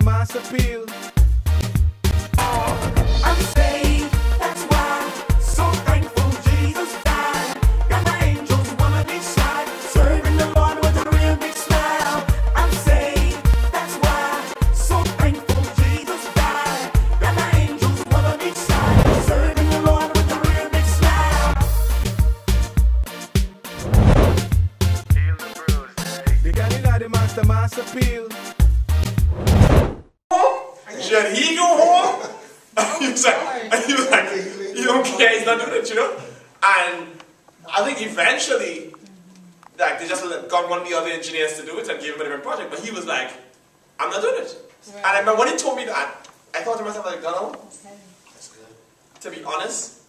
mass appeal. I'm saved, that's why. So thankful Jesus died. Got my angels on each side, serving the Lord with a real big smile. I'm saved, that's why. So thankful Jesus died. Got my angels on each side, serving the Lord with a real big smile. The guy in the mass appeal. Should he go home? he was like, you don't care, he's not doing it, you know? And I think eventually, like, they just got one of the other engineers to do it and gave him a different project, but he was like, I'm not doing it. Right. And I remember when he told me that, I thought to myself, like, Donnell, that's good. To be honest,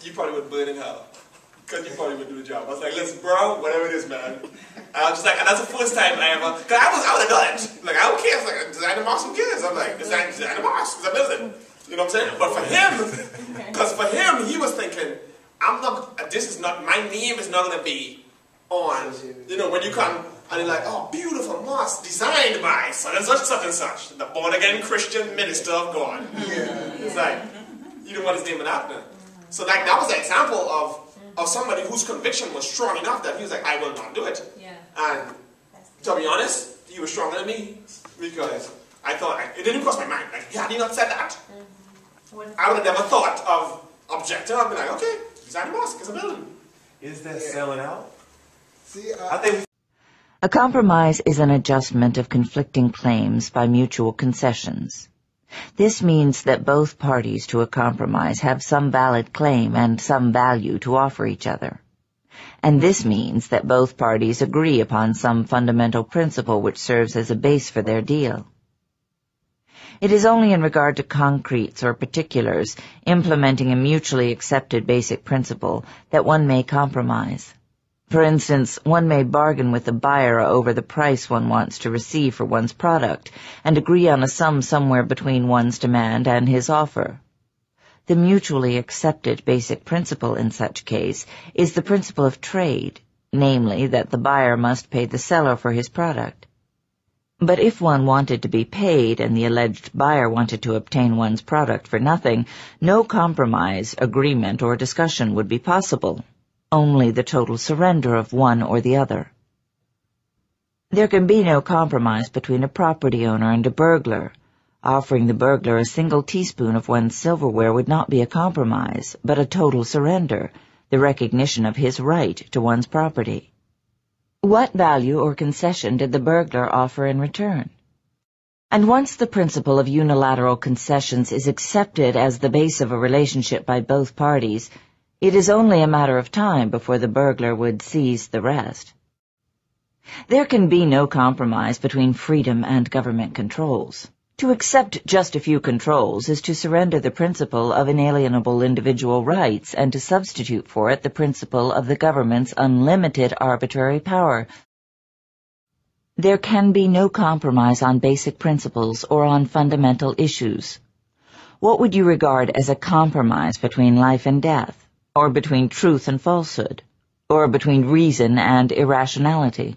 you probably would burn in hell. Because you probably would do the job. I was like, listen, bro, whatever it is, man. And I was just like, and that's the first time I ever, because I would have done it. Like, I don't care. It's like, design the mosque, who cares? I'm like, design the mosque, it's a building. You know what I'm saying? But for him, because for him, he was thinking, this is not, my name is not going to be on, you know, when you come, and you're like, oh, beautiful mosque, designed by such and such, the born-again Christian minister of God. Yeah. It's like, you don't want his name in that now. So like, that was an example of somebody whose conviction was strong enough that he was like, I will not do it. Yeah. And to be honest, he was stronger than me because I thought, it didn't cross my mind. Like, had he not said that, I would have never thought of objecting. I'd be like, okay, design a mosque, it's a building. Is that selling out? See, I think A compromise is an adjustment of conflicting claims by mutual concessions. This means that both parties to a compromise have some valid claim and some value to offer each other. And this means that both parties agree upon some fundamental principle which serves as a base for their deal. It is only in regard to concretes or particulars implementing a mutually accepted basic principle that one may compromise. For instance, one may bargain with the buyer over the price one wants to receive for one's product and agree on a sum somewhere between one's demand and his offer. The mutually accepted basic principle in such case is the principle of trade, namely that the buyer must pay the seller for his product. But if one wanted to be paid and the alleged buyer wanted to obtain one's product for nothing, no compromise, agreement, or discussion would be possible. Only the total surrender of one or the other. There can be no compromise between a property owner and a burglar. Offering the burglar a single teaspoon of one's silverware would not be a compromise, but a total surrender, the recognition of his right to one's property. What value or concession did the burglar offer in return? And once the principle of unilateral concessions is accepted as the base of a relationship by both parties, it is only a matter of time before the burglar would seize the rest. There can be no compromise between freedom and government controls. To accept just a few controls is to surrender the principle of inalienable individual rights and to substitute for it the principle of the government's unlimited arbitrary power. There can be no compromise on basic principles or on fundamental issues. What would you regard as a compromise between life and death? Or between truth and falsehood, or between reason and irrationality?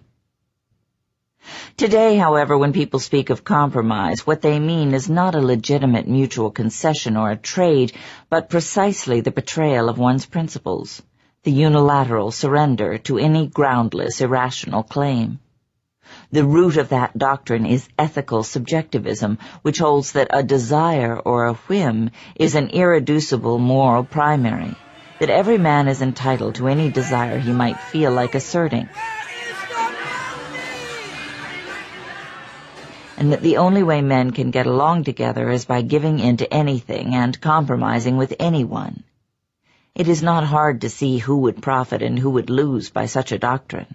Today, however, when people speak of compromise, what they mean is not a legitimate mutual concession or a trade, but precisely the betrayal of one's principles, the unilateral surrender to any groundless, irrational claim. The root of that doctrine is ethical subjectivism, which holds that a desire or a whim is an irreducible moral primary, that every man is entitled to any desire he might feel like asserting, and that the only way men can get along together is by giving in to anything and compromising with anyone. It is not hard to see who would profit and who would lose by such a doctrine.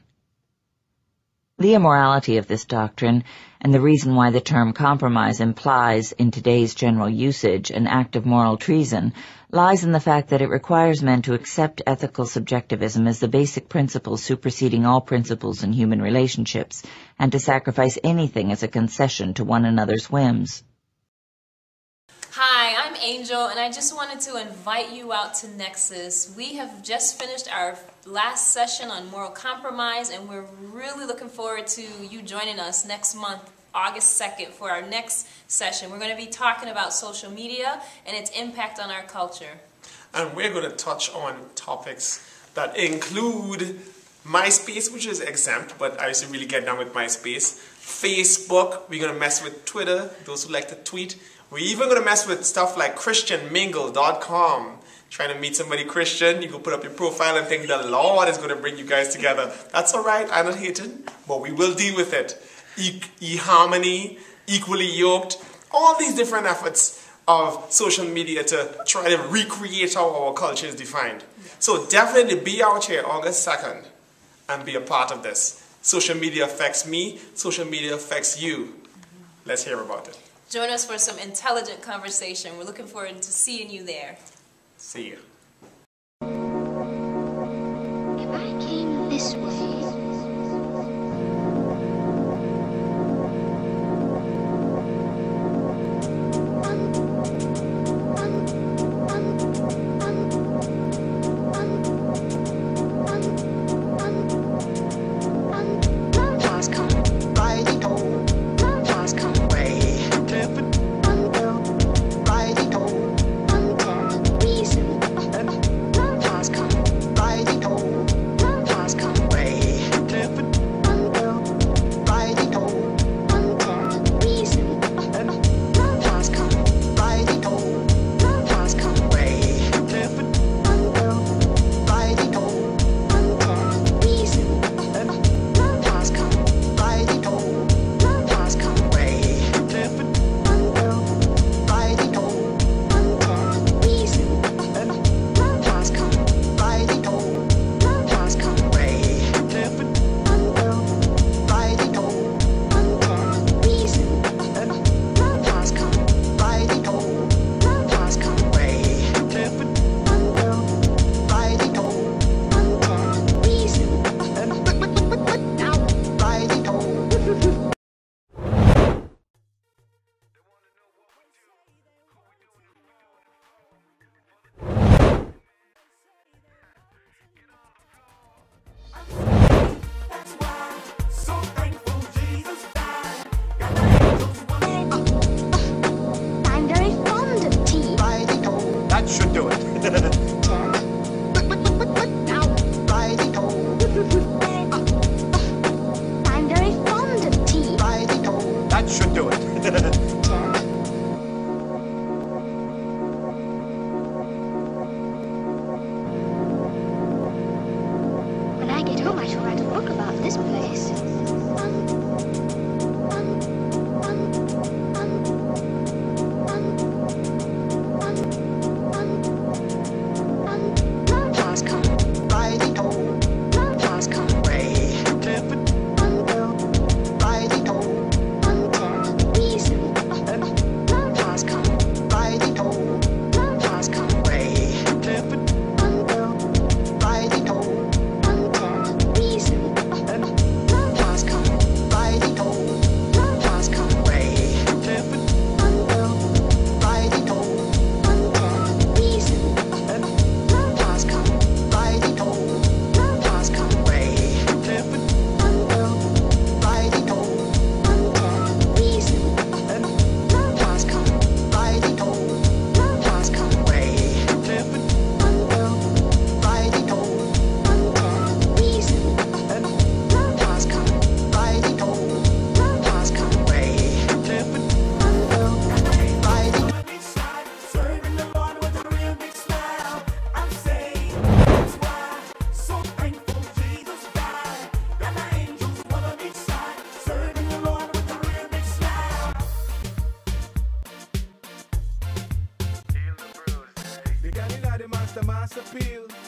The immorality of this doctrine, and the reason why the term compromise implies, in today's general usage, an act of moral treason, lies in the fact that it requires men to accept ethical subjectivism as the basic principle superseding all principles in human relationships, and to sacrifice anything as a concession to one another's whims. Hi, I'm Angel, and I just wanted to invite you out to Nexus. We have just finished our last session on moral compromise, and we're really looking forward to you joining us next month, August 2nd for our next session. We're going to be talking about social media and its impact on our culture. And we're going to touch on topics that include MySpace, which is exempt, but I used to really get down with MySpace. Facebook, we're going to mess with Twitter, those who like to tweet. We're even going to mess with stuff like ChristianMingle.com. Trying to meet somebody Christian, you can put up your profile and think the Lord is going to bring you guys together. That's alright, I'm not hating, but we will deal with it. eHarmony, Equally Yoked, all these different efforts of social media to try to recreate how our culture is defined. So definitely be out here August 2nd and be a part of this. Social media affects me, social media affects you. Let's hear about it. Join us for some intelligent conversation. We're looking forward to seeing you there. See you. If I came this way, when I get home, I shall write a book about this place. The mass appeal.